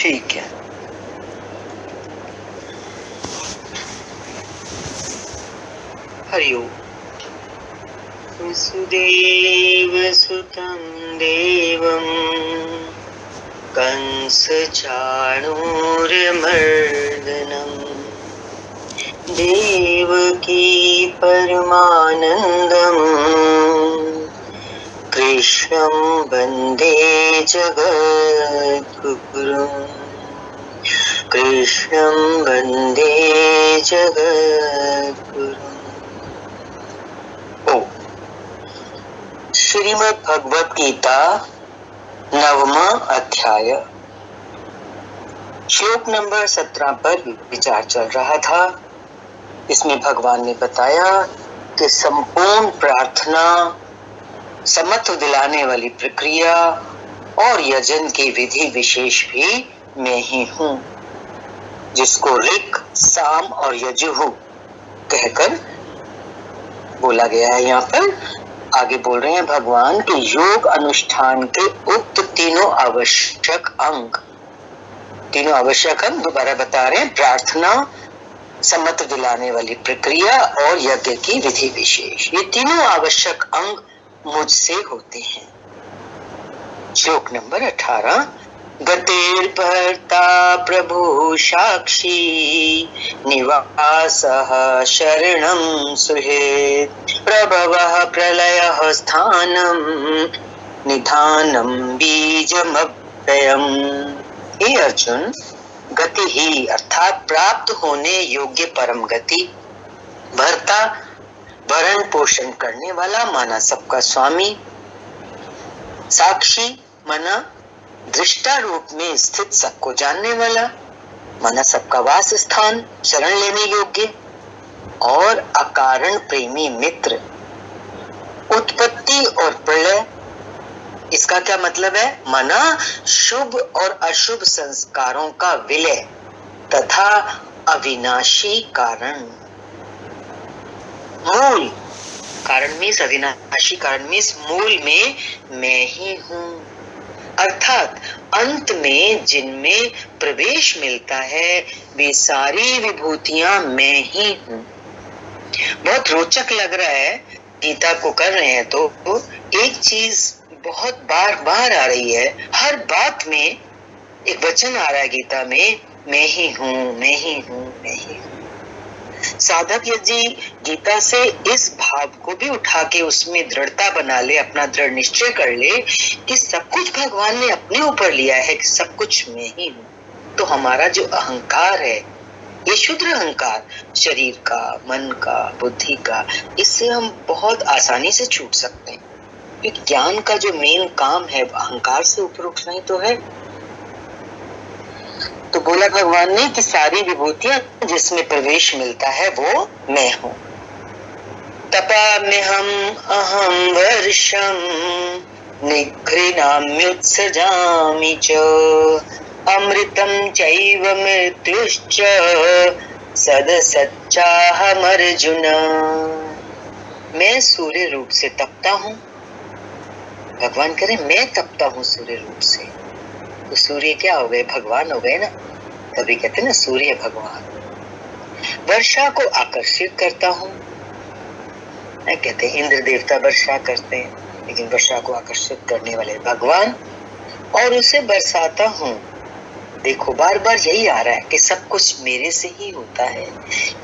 ठीक है। हरि ओम। वसुदेव सुतं देवं कंस चाणूरमर्दनं देवकी परमानन्दं कृष्णं वन्दे जगद्गुरुं। कृष्णं वन्दे जगद्गुरुं। श्रीमद् भगवत गीता 9वां अध्याय श्लोक नंबर 17 पर विचार चल रहा था। इसमें भगवान ने बताया कि संपूर्ण प्रार्थना, समत्व दिलाने वाली प्रक्रिया और यजन की विधि विशेष भी मैं ही हूँ, जिसको ऋक, साम और यजुः कहकर बोला गया है। यहाँ पर आगे बोल रहे हैं भगवान कि योग अनुष्ठान के उक्त तीनों आवश्यक अंग दोबारा बता रहे हैं। प्रार्थना, समत्व दिलाने वाली प्रक्रिया और यज्ञ की विधि विशेष, ये तीनों आवश्यक अंग मुझसे होते हैं। श्लोक नंबर 18 गतेर भर्ता प्रभु साक्षी निवासः शरणं सुहृत् प्रभवः प्रलयः स्थानं निधानं बीजमव्ययम्। हे अर्जुन, गति ही अर्थात प्राप्त होने योग्य परम गति, भर्ता भरण पोषण करने वाला माना सबका स्वामी, साक्षी माना दृष्टा रूप में स्थित सबको जानने वाला, माना सबका वास स्थान, शरण लेने योग्य, और अकारण प्रेमी मित्र। उत्पत्ति और प्रलय, इसका क्या मतलब है? माना शुभ और अशुभ संस्कारों का विलय तथा अविनाशी कारण। मूल कारण मीन्स अविनाशी कारण मीन्स मूल में मैं ही हूँ, अर्थात अंत में जिनमें प्रवेश मिलता है वे सारी विभूतियां मैं ही हूँ। बहुत रोचक लग रहा है। गीता को कर रहे हैं तो एक चीज बहुत बार बार आ रही है, हर बात में एक वचन आ रहा है गीता में, मैं ही हूँ, मैं ही हूँ, मैं ही हूँ। साधक यदि गीता से इस भाव को भी उठा के उसमें दृढ़ता बना ले, अपना दृढ़ निश्चय कर ले कि सब कुछ भगवान ने अपने ऊपर लिया है, कि सब कुछ मैं ही हूँ, तो हमारा जो अहंकार है, ये शुद्ध अहंकार, शरीर का, मन का, बुद्धि का, इससे हम बहुत आसानी से छूट सकते हैं। क्योंकि ज्ञान का जो मेन काम है अहंकार से ऊपर उठना ही तो है। तो बोला भगवान ने कि सारी विभूतियां जिसमें प्रवेश मिलता है वो मैं हूँ। तपाम्यहम अहम वर्षम निघृणाम्युत्सजामि च अमृतम चैव मृत्युश्च सदसच्चाहमर्जुन। मैं सूर्य रूप से तपता हूँ। भगवान कह रहे मैं तपता हूँ सूर्य रूप से। तो सूर्य क्या हो गए? भगवान हो गए ना। तभी कहते ना सूर्य भगवान। वर्षा को आकर्षित करता हूँ, कहते इंद्र देवता वर्षा करते हैं, लेकिन वर्षा को आकर्षित करने वाले भगवान, और उसे बरसाता हूँ। देखो बार बार यही आ रहा है कि सब कुछ मेरे से ही होता है।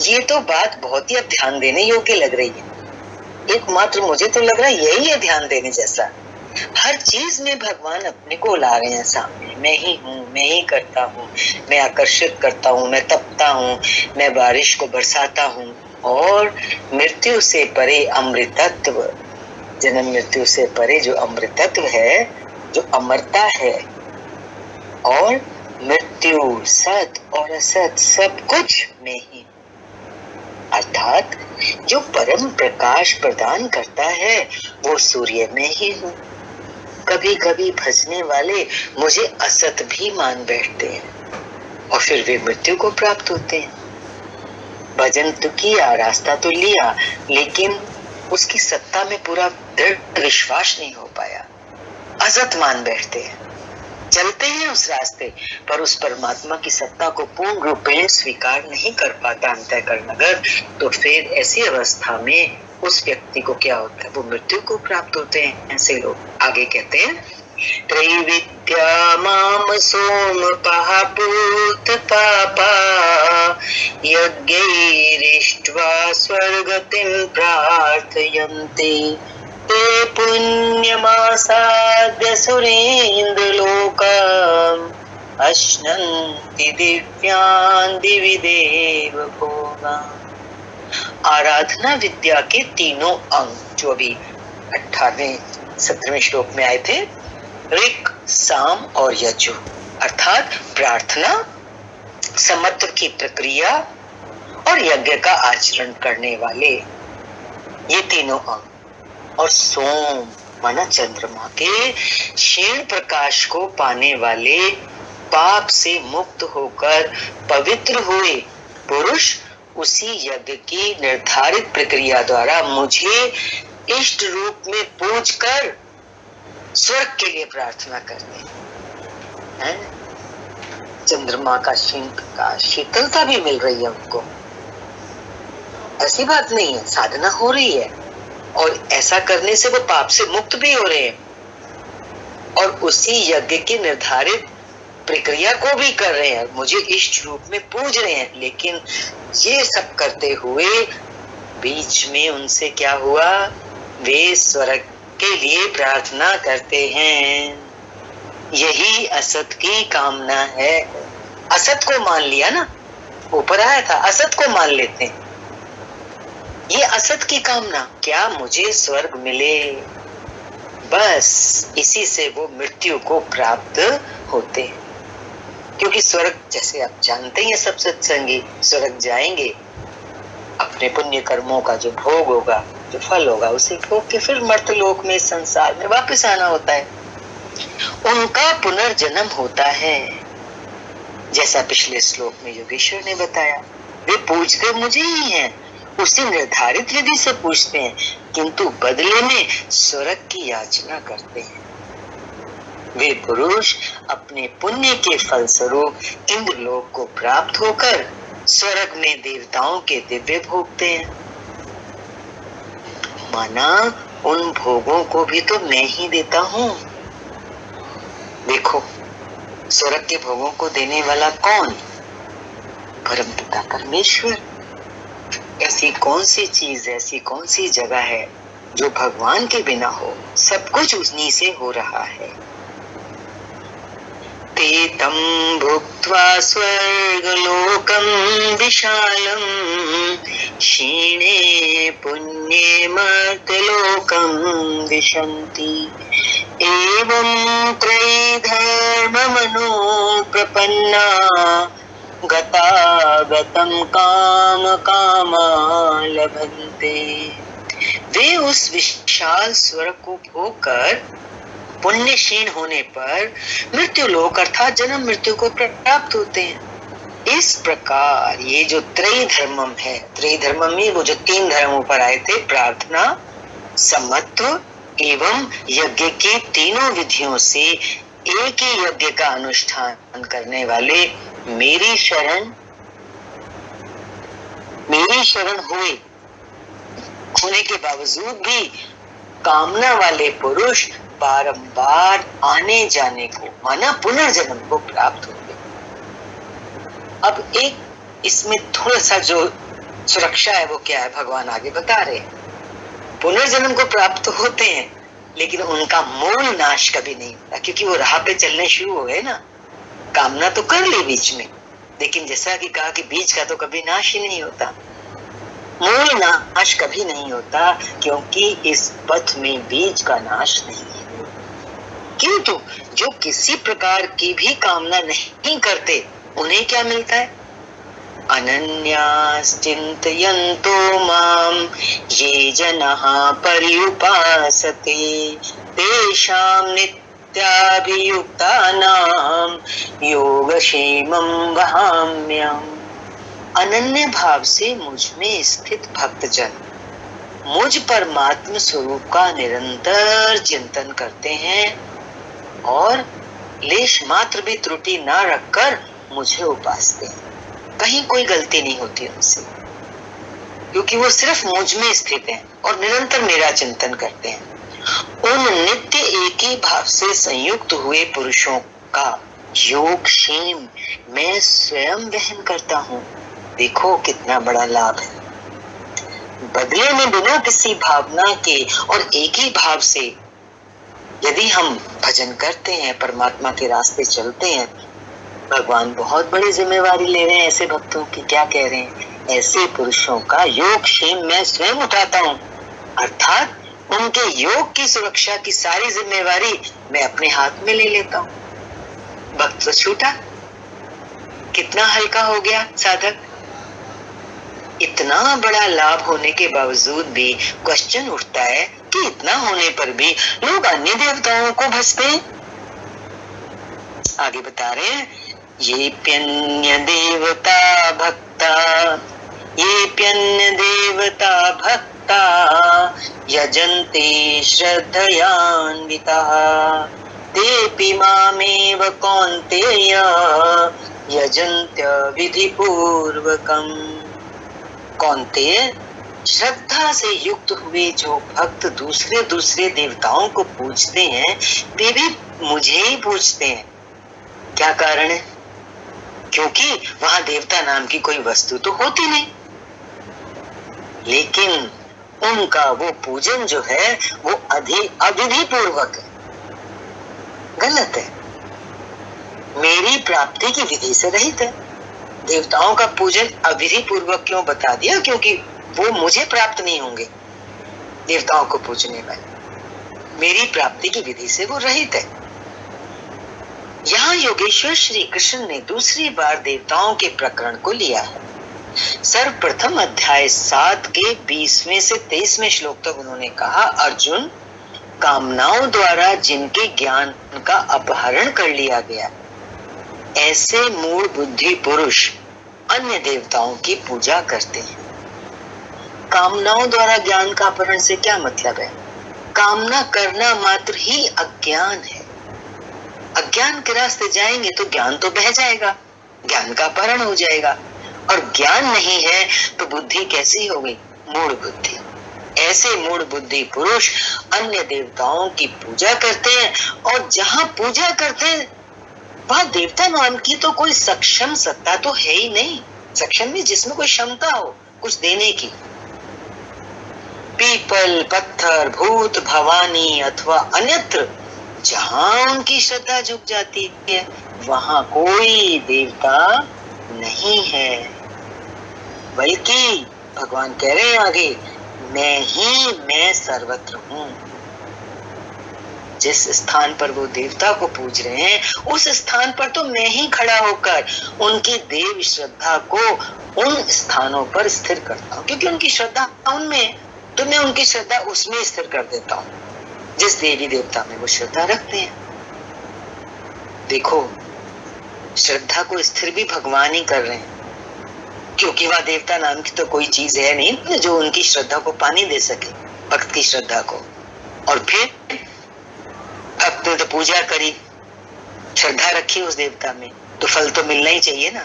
ये तो बात बहुत ही अब ध्यान देने योग्य लग रही है। एकमात्र मुझे तो लग रहा है यही है ध्यान देने जैसा। हर चीज में भगवान अपने को ला रहे हैं सामने। मैं ही हूँ, मैं ही करता हूँ, मैं आकर्षित करता हूँ, मैं तपता हूँ, मैं बारिश को बरसाता हूँ, और मृत्यु से परे अमृतत्व, जन्म मृत्यु से परे जो अमृतत्व है, जो अमरता है, और मृत्यु, सत और असत सब कुछ मैं ही, अर्थात जो परम प्रकाश प्रदान करता है वो सूर्य में ही हूँ। कभी कभी भजने वाले मुझे असत भी मान बैठते हैं और फिर वे मृत्यु को प्राप्त होते हैं। भजन तो किया, रास्ता तो लिया, लेकिन उसकी सत्ता में पूरा दृढ़ विश्वास नहीं हो पाया, असत मान बैठते हैं। चलते हैं उस रास्ते पर उस परमात्मा की सत्ता को पूर्ण रूपेण स्वीकार नहीं कर पाता अंतःकरणगत, तो फिर ऐसी अवस्था में उस व्यक्ति को क्या होता है, वो मृत्यु को प्राप्त होते हैं। ऐसे लोग आगे कहते हैं, त्रैविद्या माम सोम पापूत पापा यज्ञैरिष्ट्वा स्वर्गतिं प्रार्थयन्ति ते पुण्यमासाद्य सुरेन्द्रलोकम् अश्नन्ति दिव्यान् दिवि देव भोगान्। आराधना विद्या के तीनों अंग जो अभी 18वें-17वें श्लोक में आए थे, ऋक्, साम और यजु, अर्थात प्रार्थना, समत्व की प्रक्रिया और यज्ञ का आचरण करने वाले ये तीनों अंग, और सोम माना चंद्रमा के क्षीण प्रकाश को पाने वाले पाप से मुक्त होकर पवित्र हुए पुरुष उसी यज्ञ की निर्धारित प्रक्रिया द्वारा मुझे इष्ट रूप में पूज कर स्वर्ग के लिए प्रार्थना करते हैं। चंद्रमा का क्षीण प्रकाश, शीतलता भी मिल रही है उनको, ऐसी बात नहीं है, साधना हो रही है और ऐसा करने से वो पाप से मुक्त भी हो रहे हैं और उसी यज्ञ की निर्धारित प्रक्रिया को भी कर रहे हैं, मुझे इष्ट रूप में पूज रहे हैं। लेकिन ये सब करते हुए बीच में उनसे क्या हुआ, वे स्वर्ग के लिए प्रार्थना करते हैं। यही असत की कामना है। असत को मान लिया ना, ऊपर आया था, असत को मान लेते हैं। ये असत की कामना, क्या मुझे स्वर्ग मिले, बस इसी से वो मृत्यु को प्राप्त होते हैं। क्योंकि स्वर्ग, जैसे आप जानते हैं सब सत्संगी, स्वर्ग जाएंगे, अपने पुण्य कर्मों का जो भोग होगा, जो फल होगा, उसे भोग के फिर मर्त्यलोक में, संसार में वापस आना होता है। उनका पुनर्जन्म होता है, जैसा पिछले श्लोक में योगेश्वर ने बताया। वे पूजते मुझे ही हैं, उसी निर्धारित विधि से पूछते हैं, किंतु बदले में स्वर्ग की याचना करते हैं। वे पुरुष अपने पुण्य के फलस्वरूप इंद्रलोक को प्राप्त होकर स्वर्ग में देवताओं के दिव्य भोगते हैं। माना उन भोगों को भी तो मैं ही देता हूँ। देखो, स्वर्ग के भोगों को देने वाला कौन? परमपिता परमेश्वर। ऐसी कौन सी चीज, ऐसी कौन सी जगह है जो भगवान के बिना हो? सब कुछ उन्हीं से हो रहा है। ते तं भुक्त्वा स्वर्गलोकं विशालं क्षीणे पुण्ये मर्त्यलोकं विशन्ति। एवं त्रैधर्ममनो प्रपन्ना गतागतं काम कामा लभन्ते। वे उस विशाल स्वर्ग को भोग कर पुण्य क्षीण होने पर मृत्यु लोक अर्थात जन्म मृत्यु को प्राप्त होते हैं। इस प्रकार ये जो त्रैधर्मम है, त्रैधर्मम में वो जो तीन धर्म ऊपर आए थे, प्रार्थना, समत्व एवं यज्ञ की तीनों विधियों से एक ही यज्ञ का अनुष्ठान करने वाले मेरी शरण होने के बावजूद भी कामना वाले पुरुष बारंबार आने जाने को, माना पुनर्जन्म को प्राप्त होते। अब एक इसमें थोड़ा सा जो सुरक्षा है वो क्या है, भगवान आगे बता रहे हैं। पुनर्जन्म को प्राप्त होते हैं लेकिन उनका मूल नाश कभी नहीं होता, क्योंकि वो राह पे चलने शुरू हो गए ना। कामना तो कर ली बीच में, लेकिन जैसा कि कहा कि बीज का तो कभी नाश ही नहीं होता, मूल नाश कभी नहीं होता, क्योंकि इस पथ में बीज का नाश नहीं है। किंतु जो किसी प्रकार की भी कामना नहीं करते, उन्हें क्या मिलता है? अनन्याश्चिन्तयन्तो मां ये जनाः पर्युपासते तेषां नित्याभियुक्तानां योगक्षेमं वहाम्यहम्। अनन्य भाव से मुझ में स्थित भक्तजन मुझ परमात्म स्वरूप का निरंतर चिंतन करते हैं और लेश मात्र भी त्रुटि ना रखकर मुझे उपासते हैं। कहीं कोई गलती नहीं होती उनसे, क्योंकि वो सिर्फ मुझ में स्थित हैं और निरंतर मेरा चिंतन करते हैं। उन नित्य एक ही भाव से संयुक्त हुए पुरुषों का योग क्षेम मैं स्वयं वहन करता हूँ। देखो कितना बड़ा लाभ है। बदले में बिना किसी भावना के और एक ही भाव से यदि हम भजन करते हैं, परमात्मा के रास्ते चलते हैं, भगवान बहुत बड़ी जिम्मेवारी ले रहे हैं ऐसे भक्तों की। क्या कह रहे हैं? ऐसे पुरुषों का योग क्षेम मैं स्वयं उठाता हूँ, अर्थात उनके योग की सुरक्षा की सारी जिम्मेवारी मैं अपने हाथ में ले लेता हूँ। भक्त तो छूटा, कितना हल्का हो गया साधक। इतना बड़ा लाभ होने के बावजूद भी क्वेश्चन उठता है कि इतना होने पर भी लोग अन्य देवताओं को भजते हैं। आगे बता रहे हैं, ये प्यन्य देवता भक्ता, ये प्यन्य देवता भक्ता यजन्ते श्रद्धयान्विताः तेऽपि मामेव कौन्तेय यजन्त्य विधिपूर्वकम्। कौन्तेय, श्रद्धा से युक्त हुए जो भक्त दूसरे दूसरे देवताओं को पूजते हैं, वे भी मुझे ही पूजते हैं। क्या कारण है? क्योंकि वहां देवता नाम की कोई वस्तु तो होती नहीं, लेकिन उनका वो पूजन जो है वो अविधि पूर्वक है, गलत है, मेरी प्राप्ति की विधि से रहित है। देवताओं का पूजन अविधि पूर्वक क्यों बता दिया? क्योंकि वो मुझे प्राप्त नहीं होंगे। देवताओं को पूजने वाले मेरी प्राप्ति की विधि से वो रहित है। यहाँ योगेश्वर श्री कृष्ण ने दूसरी बार देवताओं के प्रकरण को लिया है। सर्वप्रथम अध्याय 7 के 20वें से 23वें श्लोक तक उन्होंने कहा, अर्जुन, कामनाओं द्वारा जिनके ज्ञान का अपहरण कर लिया गया, ऐसे मूढ़ बुद्धि पुरुष अन्य देवताओं की पूजा करते हैं। कामनाओं द्वारा ज्ञान का अपहरण से क्या मतलब है? कामना करना मात्र ही अज्ञान है। अज्ञान के रास्ते जाएंगे तो ज्ञान तो बह जाएगा, ज्ञान का अपहरण हो जाएगा, और ज्ञान नहीं है तो बुद्धि कैसी हो गई? मूढ़ बुद्धि। ऐसे मूढ़ बुद्धि पुरुष अन्य देवताओं की पूजा करते हैं, और जहां पूजा करते हैं वहां देवता नाम की तो कोई सक्षम सत्ता तो है ही नहीं। सक्षम में जिसमें कोई क्षमता हो कुछ देने की। पीपल, पत्थर, भूत, भवानी अथवा अन्यत्र जहां उनकी श्रद्धा झुक जाती है वहां कोई देवता नहीं है, बल्कि भगवान कह रहे हैं आगे, मैं सर्वत्र हूँ। जिस स्थान पर वो देवता को पूज रहे हैं उस स्थान पर तो मैं ही खड़ा होकर उनकी देव श्रद्धा को उन स्थानों पर स्थिर करता हूँ, क्योंकि उनकी श्रद्धा उनमें, तो मैं उनकी श्रद्धा उसमें स्थिर कर देता हूँ जिस देवी देवता में वो श्रद्धा रखते हैं। देखो, श्रद्धा को स्थिर भी भगवान ही कर रहे हैं, क्योंकि वह देवता नाम की तो कोई चीज है नहीं जो उनकी श्रद्धा को पानी दे सके, भक्त की श्रद्धा को। और फिर भक्त ने तो पूजा करी, श्रद्धा रखी उस देवता में, तो फल तो मिलना ही चाहिए ना।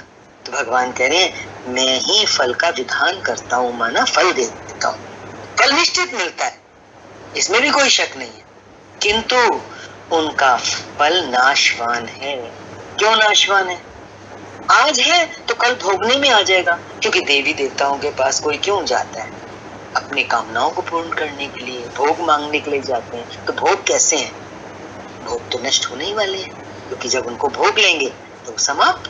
तो भगवान कह रहे हैं, मैं ही फल का विधान करता हूँ, माना फल दे देता हूँ। फल निश्चित मिलता है, इसमें भी कोई शक नहीं है, किंतु उनका फल नाशवान है। क्यों नाशवान है? आज है तो कल भोगने में आ जाएगा, क्योंकि देवी देवताओं के पास कोई क्यों जाता है? अपनी कामनाओं को पूर्ण करने के लिए, भोग मांगने के लिए जाते हैं। तो भोग कैसे हैं? भोग तो नष्ट होने ही वाले हैं, क्योंकि जब उनको भोग लेंगे तो समाप्त।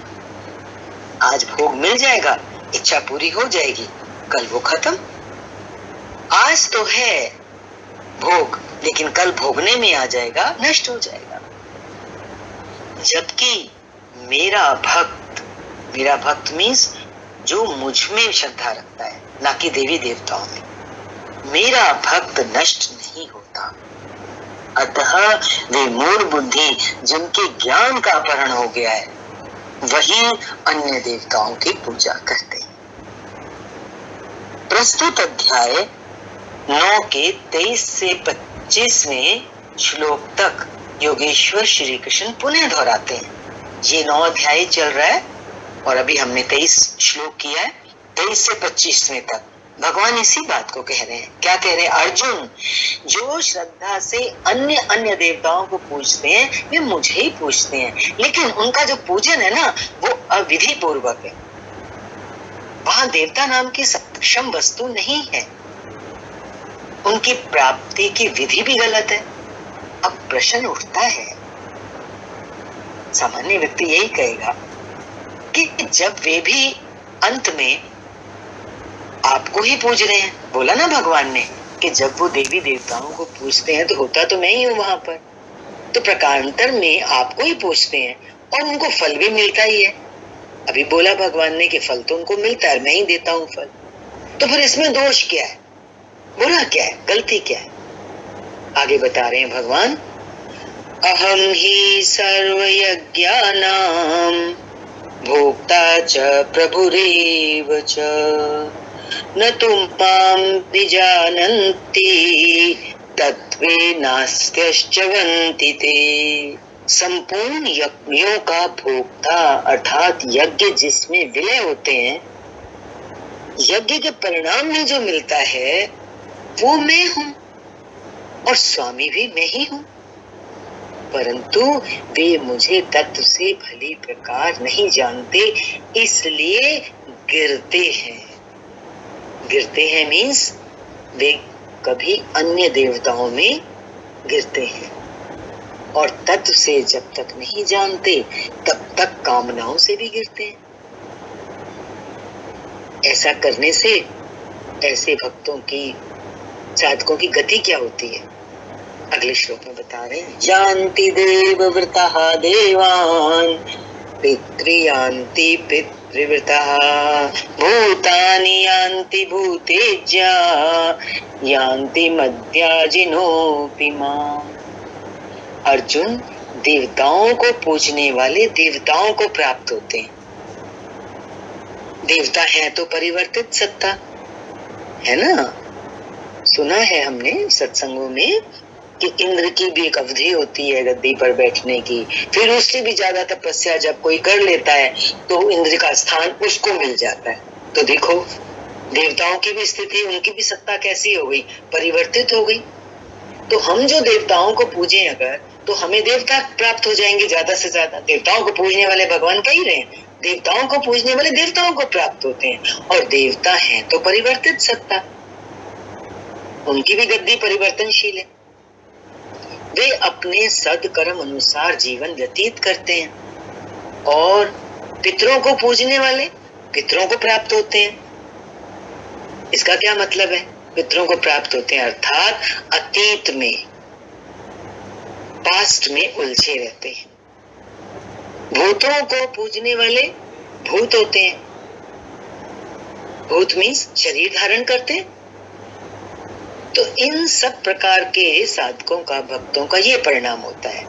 आज भोग मिल जाएगा, इच्छा पूरी हो जाएगी, कल वो खत्म। आज तो है भोग, लेकिन कल भोगने में आ जाएगा, नष्ट हो जाएगा। जबकि मेरा भक्त मीन्स जो मुझ में श्रद्धा रखता है, ना कि देवी देवताओं में। मेरा भक्त नष्ट नहीं होता, अतः वे मूढ़ बुद्धि जिनके ज्ञान का अपहरण हो गया है वही अन्य देवताओं की पूजा करते हैं। प्रस्तुत अध्याय 9 के 23 से 25वें श्लोक तक योगेश्वर श्री कृष्ण पुनः दोहराते हैं। ये 9 अध्याय चल रहा है और अभी हमने 23 श्लोक किया है, 23 से 25वें तक भगवान इसी बात को कह रहे हैं। क्या कह रहे हैं? अर्जुन, जो श्रद्धा से अन्य अन्य देवताओं को पूजते हैं वे मुझे ही पूजते हैं, लेकिन उनका जो पूजन है ना वो अविधि पूर्वक है। वहां देवता नाम की सक्षम वस्तु नहीं है, उनकी प्राप्ति की विधि भी गलत है। अब प्रश्न उठता है, सामान्य व्यक्ति यही कहेगा कि जब वे भी अंत में आपको ही पूज रहे हैं, बोला ना भगवान ने कि जब वो देवी देवताओं को पूजते हैं तो होता तो मैं ही हूं वहां पर, तो प्रकारांतर में आपको ही पूजते हैं और उनको फल भी मिलता ही है। अभी बोला भगवान ने कि फल तो उनको मिलता है, मैं ही देता हूं फल, तो फिर इसमें दोष क्या है, बुरा क्या है, गलती क्या है? आगे बता रहे हैं भगवान, अहम ही सर्वयज्ञानां भोक्ता च प्रभुरेव च न तुम मां विजानन्ति तत्त्वेनास्त्यश्चवन्ति ते। संपूर्ण यज्ञों का भोक्ता अर्थात यज्ञ जिसमें विलय होते हैं, यज्ञ के परिणाम में जो मिलता है वो मैं हूं और स्वामी भी मैं ही हूं, परंतु वे मुझे तत्व से भली प्रकार नहीं जानते, इसलिए गिरते हैं। गिरते हैं मीन्स वे कभी अन्य देवताओं में गिरते हैं और तत्व से जब तक नहीं जानते तब तक कामनाओं से भी गिरते हैं। ऐसा करने से ऐसे भक्तों की, साधकों की गति क्या होती है? अगले श्लोक में बता रहे हैं, यान्ति देवव्रताः देवान् पितृयान्ति पितृव्रताः भूतानि यान्ति भूतेज्या यान्ति मद्याजिनोऽपि माम्। अर्जुन, देवताओं को पूजने वाले देवताओं को प्राप्त होते हैं। देवता है तो परिवर्तित सत्ता है ना, सुना है हमने सत्संगों में कि इंद्र की भी एक अवधि होती है गद्दी पर बैठने की, फिर उससे भी ज्यादा तपस्या जब कोई कर लेता है तो इंद्र का स्थान उसको मिल जाता है। तो देखो देवताओं की भी स्थिति, उनकी भी सत्ता कैसी हो गई, परिवर्तित हो गई। तो हम जो देवताओं को पूजें अगर, तो हमें देवता प्राप्त हो जाएंगे ज्यादा से ज्यादा। देवताओं को पूजने वाले भगवान कह ही रहे हैं, देवताओं को पूजने वाले देवताओं को प्राप्त होते हैं, और देवता हैं तो परिवर्तित सत्ता, उनकी भी गद्दी परिवर्तनशील है। वे अपने सदकर्म अनुसार जीवन व्यतीत करते हैं और पितरों को पूजने वाले पितरों को प्राप्त होते हैं। इसका क्या मतलब है? पितरों को प्राप्त होते हैं अर्थात अतीत में, पास्ट में उलझे रहते हैं। भूतों को पूजने वाले भूत होते हैं, भूत मीन्स शरीर धारण करते हैं। तो इन सब प्रकार के साधकों का, भक्तों का ये परिणाम होता है।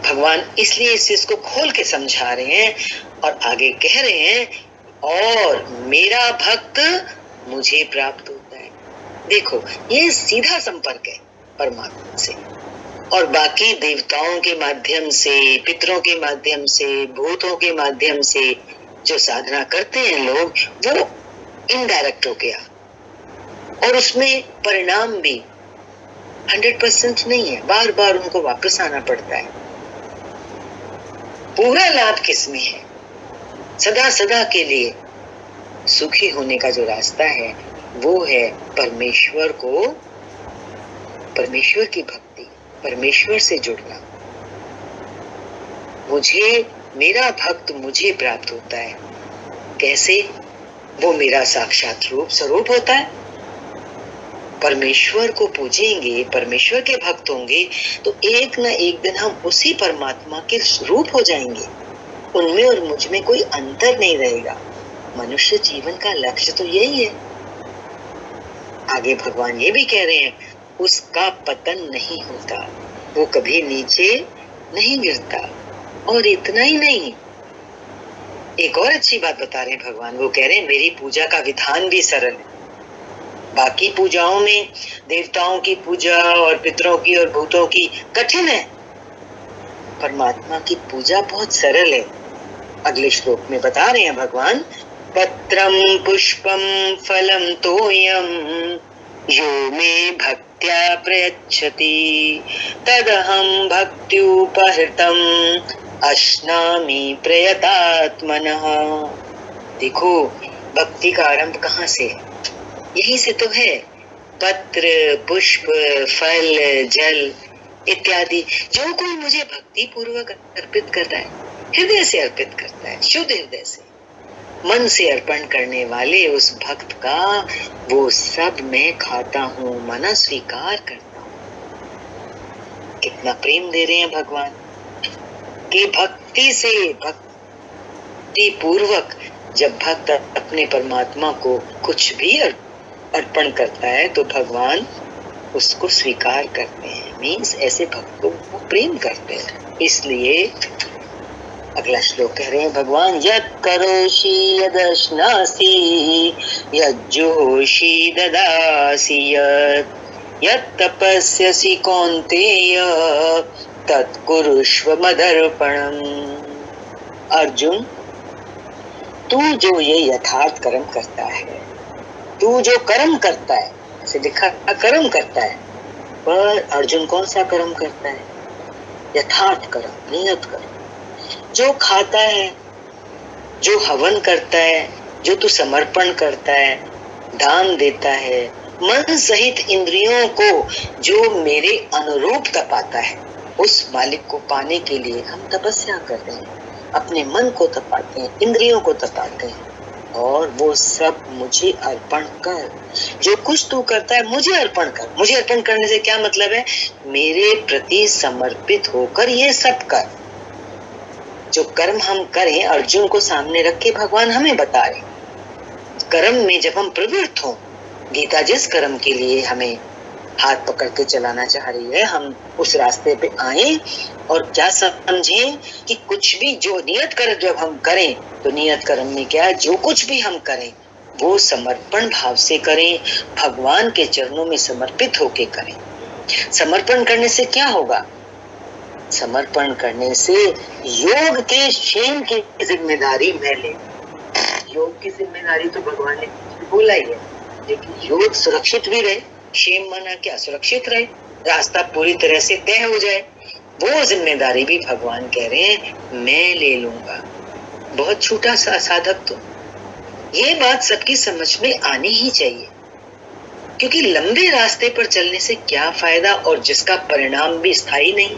भगवान इसलिए इस चीज को खोल के समझा रहे हैं और आगे कह रहे हैं, और मेरा भक्त मुझे प्राप्त होता है। देखो ये सीधा संपर्क है परमात्मा से, और बाकी देवताओं के माध्यम से, पितरों के माध्यम से, भूतों के माध्यम से जो साधना करते हैं लोग, वो इनडायरेक्ट हो गया और उसमें परिणाम भी 100% नहीं है, बार बार उनको वापस आना पड़ता है। पूरा लाभ किसमें है? सदा सदा के लिए सुखी होने का जो रास्ता है वो है परमेश्वर को, परमेश्वर की भक्ति, परमेश्वर से जुड़ना। मुझे, मेरा भक्त मुझे प्राप्त होता है। कैसे? वो मेरा साक्षात रूप स्वरूप होता है। परमेश्वर को पूजेंगे, परमेश्वर के भक्त होंगे तो एक न एक दिन हम उसी परमात्मा के रूप हो जाएंगे। उनमें और मुझ में कोई अंतर नहीं रहेगा। मनुष्य जीवन का लक्ष्य तो यही है। आगे भगवान ये भी कह रहे हैं, उसका पतन नहीं होता, वो कभी नीचे नहीं गिरता। और इतना ही नहीं, एक और अच्छी बात बता रहे हैं भगवान। वो कह रहे हैं मेरी पूजा का विधान भी सरल है। बाकी पूजाओं में देवताओं की पूजा और पितरों की और भूतों की कठिन है, परमात्मा की पूजा बहुत सरल है। अगले श्लोक में बता रहे हैं भगवान, पत्रम पुष्पम फलम तोयम यो मे भक्त्या प्रयच्छति तदहं भक्त्युपहृतम अश्नामि प्रयतात्मनः। देखो, भक्ति का आरंभ कहाँ से है? यही से तो है। पत्र, पुष्प, फल, जल इत्यादि जो कोई मुझे भक्ति पूर्वक अर्पित करता है, हृदय से अर्पित करता है, शुद्ध हृदय से, मन से अर्पण करने वाले उस भक्त का वो सब मैं खाता हूँ, मना स्वीकार करता हूँ। कितना प्रेम दे रहे हैं भगवान कि भक्ति से, भक्ति पूर्वक जब भक्त अपने परमात्मा को कुछ भी अर्पण करता है तो भगवान उसको स्वीकार करते हैं। मीन्स ऐसे भक्तों को प्रेम करते हैं। इसलिए अगला श्लोक कह रहे हैं भगवान, यत् करोषि यदश्नासि यज्जुहोषि ददासि यत् तपस्यसि कौन्तेय तत्कुरुष्व मदर्पणम्। अर्जुन, तू जो ये यथार्थ कर्म करता है, तू जो कर्म करता है, से लिखा कर्म करता है, पर अर्जुन कौन सा कर्म करता है? यथार्थ कर्म, नियत कर्म। जो खाता है, जो हवन करता है, जो तू समर्पण करता है, दान देता है, मन सहित इंद्रियों को जो मेरे अनुरूप तपाता है, उस मालिक को पाने के लिए हम तपस्या करते हैं, अपने मन को तपाते हैं, इंद्रियों को तपाते हैं, और वो सब मुझे अर्पण कर। जो कुछ तू करता है मुझे अर्पण कर। मुझे अर्पण करने से क्या मतलब है? मेरे प्रति समर्पित होकर ये सब कर। जो कर्म हम करें, अर्जुन को सामने रख के भगवान हमें बता रहे, कर्म में जब हम प्रवृत्त हों, गीता जिस कर्म के लिए हमें हाथ पकड़ के चलाना चाह रही है, हम उस रास्ते पे आए और क्या समझें कि कुछ भी जो नियत कर्म जब हम करें, तो नियत कर्म में क्या है? जो कुछ भी हम करें वो समर्पण भाव से करें, भगवान के चरणों में समर्पित होके करें। समर्पण करने से क्या होगा? समर्पण करने से योग के क्षेम की जिम्मेदारी मैं ले। योग की जिम्मेदारी तो भगवान ने बोला ही है, लेकिन योग सुरक्षित भी रहे, क्षेम माना क्या? सुरक्षित रहे, रास्ता पूरी तरह से तय हो जाए, वो जिम्मेदारी भी भगवान कह रहे हैं मैं ले लूंगा। बहुत छोटा सा साधक तो ये बात सबकी समझ में आनी ही चाहिए, क्योंकि लंबे रास्ते पर चलने से क्या फायदा, और जिसका परिणाम भी स्थायी नहीं,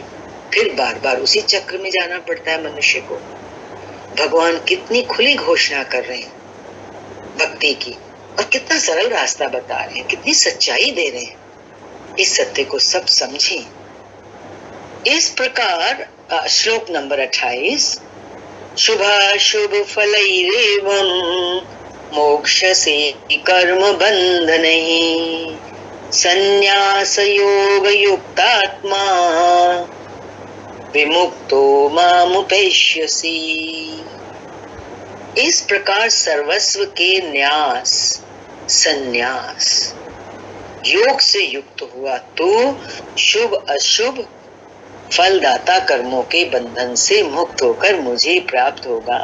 फिर बार बार उसी चक्र में जाना पड़ता है मनुष्य को। भगवान कितनी खुली घोषणा कर रहे हैं भक्ति की, और कितना सरल रास्ता बता रहे हैं, कितनी सच्चाई दे रहे हैं। इस सत्य को सब समझें। इस प्रकार श्लोक नंबर 28, शुभाशुभ फलैरेवं मोक्षसे कर्म बंधनैः संन्यास योग युक्तात्मा विमुक्तो मामुपैष्यसि। इस प्रकार सर्वस्व के न्यास, संन्यास, योग से युक्त हुआ तो शुभ अशुभ फलदाता कर्मों के बंधन से मुक्त होकर मुझे प्राप्त होगा।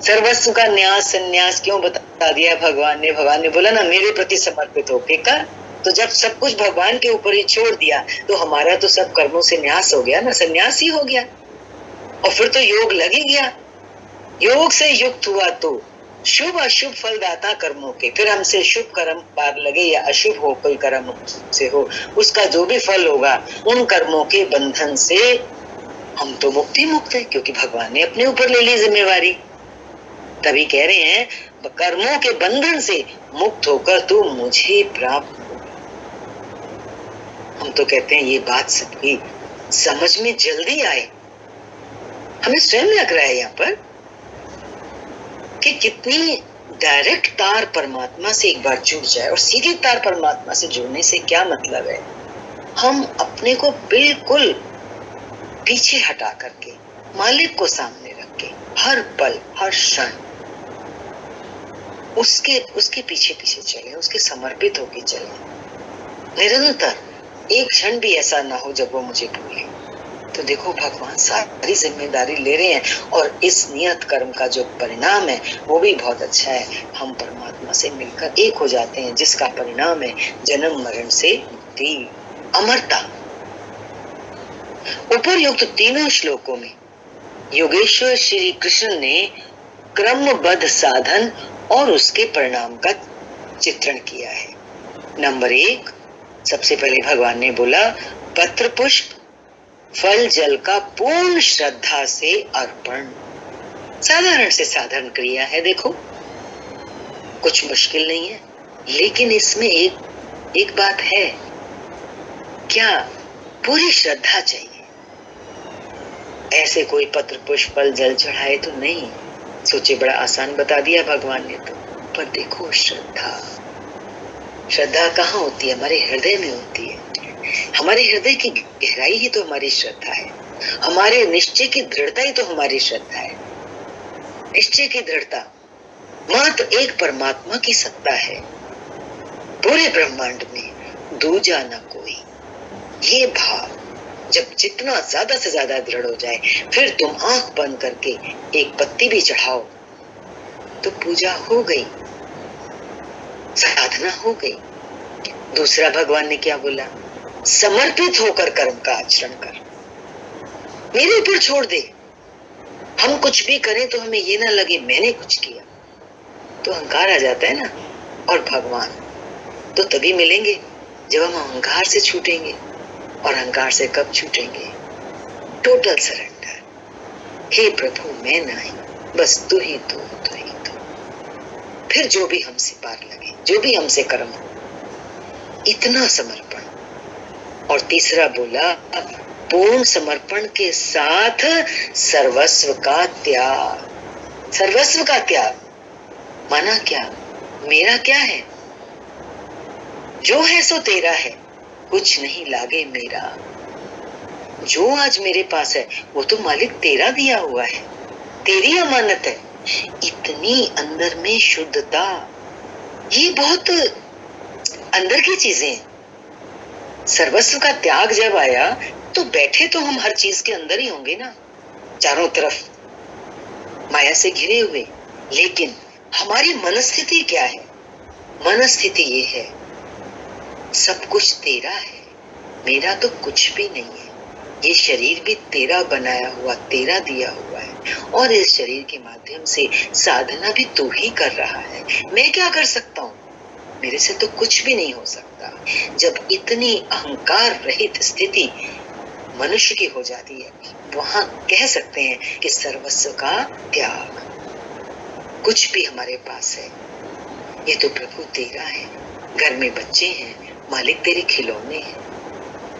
सर्वस्व का न्यास, संन्यास क्यों बता दिया भगवान ने? भगवान ने बोला ना, मेरे प्रति समर्पित होके कर। तो जब सब कुछ भगवान के ऊपर ही छोड़ दिया तो हमारा तो सब कर्मों से न्यास हो गया ना, संन्यास ही हो गया, और फिर तो योग लग ही गया। योग से युक्त हुआ तो शुभ अशुभ फलदाता कर्मों के, फिर हमसे शुभ कर्म पार लगे या अशुभ हो कोई कर्म से हो, उसका जो भी फल होगा उन कर्मों के बंधन से हम तो मुक्ति मुक्त है, क्योंकि भगवान ने अपने ऊपर ले ली जिम्मेवारी। तभी कह रहे हैं कर्मों के बंधन से मुक्त होकर तू मुझे प्राप्त हो। हम तो कहते हैं ये बात सबकी समझ में जल्दी आए। हमें स्वयं लग रहा है यहाँ पर कि कितनी डायरेक्ट तार परमात्मा से एक बार जुड़ जाए, और सीधी तार परमात्मा से जुड़ने से क्या मतलब है? हम अपने को बिल्कुल पीछे हटा करके मालिक को सामने रख के हर पल हर क्षण उसके पीछे पीछे चले, उसके समर्पित होके चले निरंतर। एक क्षण भी ऐसा ना हो जब वो मुझे भूले। तो देखो भगवान सारी जिम्मेदारी ले रहे हैं और इस नियत कर्म का जो परिणाम है वो भी बहुत अच्छा है। हम परमात्मा से मिलकर एक हो जाते हैं, जिसका परिणाम है जन्म मरण से मुक्ति, अमरता। उपरयुक्त तीनों श्लोकों में योगेश्वर श्री कृष्ण ने क्रमबद्ध साधन और उसके परिणाम का चित्रण किया है। नंबर 1, सबसे पहले भगवान ने बोला पत्र पुष्प फल जल का पूर्ण श्रद्धा से अर्पण। साधारण से साधारण क्रिया है, देखो कुछ मुश्किल नहीं है, लेकिन इसमें एक बात है, क्या पूरी श्रद्धा चाहिए। ऐसे कोई पत्र पुष्प फल जल चढ़ाए तो नहीं, सोचे बड़ा आसान बता दिया भगवान ने तो, पर देखो श्रद्धा कहाँ होती है? हमारे हृदय में होती है। हमारे हृदय की गहराई ही तो हमारी श्रद्धा है, हमारे निश्चय की दृढ़ता ही तो हमारी श्रद्धा है। निश्चय की दृढ़ता, मात्र एक परमात्मा की सत्ता है, पूरे ब्रह्मांड में दूजा न कोई। ये भाव जब जितना ज्यादा से ज्यादा दृढ़ हो जाए, फिर तुम आंख बंद करके एक पत्ती भी चढ़ाओ तो पूजा हो गई, साधना हो गई। दूसरा भगवान ने क्या बोला? समर्पित होकर कर्म का आचरण कर, मेरे ऊपर छोड़ दे। हम कुछ भी करें तो हमें ये ना लगे मैंने कुछ किया, तो अहंकार आ जाता है ना। और भगवान तो तभी मिलेंगे जब हम अहंकार से छूटेंगे, और अहंकार से कब छूटेंगे? Total surrender. हे प्रभु मैं नहीं, बस तू ही तू, तू ही तू। फिर जो भी हमसे पार लगे, जो भी हमसे कर्म हो, इतना समर्पण। और तीसरा बोला पूर्ण समर्पण के साथ सर्वस्व का त्याग। सर्वस्व का त्याग माना क्या? मेरा क्या है? जो है सो तेरा है, कुछ नहीं लागे मेरा। जो आज मेरे पास है वो तो मालिक तेरा दिया हुआ है, तेरी अमानत है। इतनी अंदर में शुद्धता, ये बहुत अंदर की चीजें हैं। सर्वस्व का त्याग जब आया तो बैठे तो हम हर चीज के अंदर ही होंगे ना, चारों तरफ माया से घिरे हुए, लेकिन हमारी मनस्थिति क्या है? मनस्थिति ये है सब कुछ तेरा है, मेरा तो कुछ भी नहीं है। ये शरीर भी तेरा बनाया हुआ, तेरा दिया हुआ है, और इस शरीर के माध्यम से साधना भी तू ही कर रहा है। मैं क्या कर सकता हूँ? मेरे से तो कुछ भी नहीं हो सकता। जब इतनी अहंकार रहित स्थिति मनुष्य की हो जाती है, वहां कह सकते हैं कि सर्वस्व का त्याग। कुछ भी हमारे पास है ये तो प्रभु तेरा है। घर में बच्चे हैं, मालिक तेरे खिलौने हैं।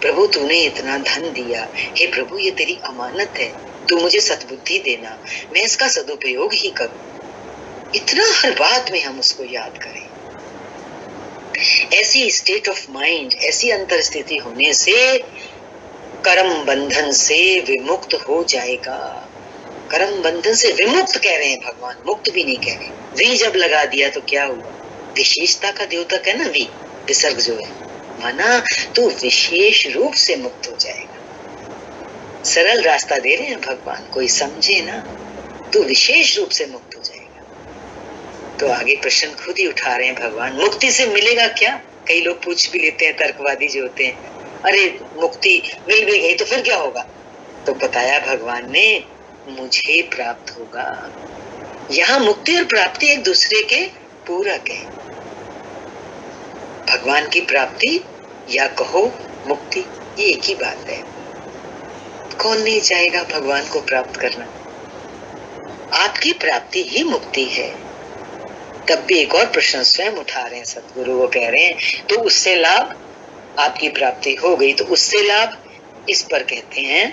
प्रभु तूने इतना धन दिया, हे प्रभु ये तेरी अमानत है, तू मुझे सद्बुद्धि देना, मैं इसका सदुपयोग ही करूं। इतना हर बात में हम उसको याद करें। ऐसी स्टेट ऑफ माइंड, ऐसी अंतर स्थिति होने से कर्म बंधन से विमुक्त हो जाएगा। कर्म बंधन से विमुक्त कह रहे हैं भगवान, मुक्त भी नहीं कह रहे। वी जब लगा दिया तो क्या हुआ? विशेषता का द्योतक है ना, वी विसर्ग जो है, माना तो विशेष रूप से मुक्त हो जाएगा। सरल रास्ता दे रहे हैं भगवान, कोई समझे ना तो विशेष रूप से मुक्त हो जाएगा। तो आगे प्रश्न खुद ही उठा रहे हैं भगवान, मुक्ति से मिलेगा क्या? कई लोग पूछ भी लेते हैं, तर्कवादी जो होते हैं, अरे मुक्ति मिल भी गई तो फिर क्या होगा? तो बताया भगवान ने, मुझे प्राप्त होगा। यहाँ मुक्ति और प्राप्ति एक दूसरे के पूरक है। भगवान की प्राप्ति या कहो मुक्ति, ये एक ही बात है। कौन नहीं चाहेगा भगवान को प्राप्त करना? आपकी प्राप्ति ही मुक्ति है। तब भी एक और प्रश्न स्वयं उठा रहे हैं सदगुरु, वो कह रहे हैं तो उससे लाभ, आपकी प्राप्ति हो गई तो उससे लाभ, इस पर कहते हैं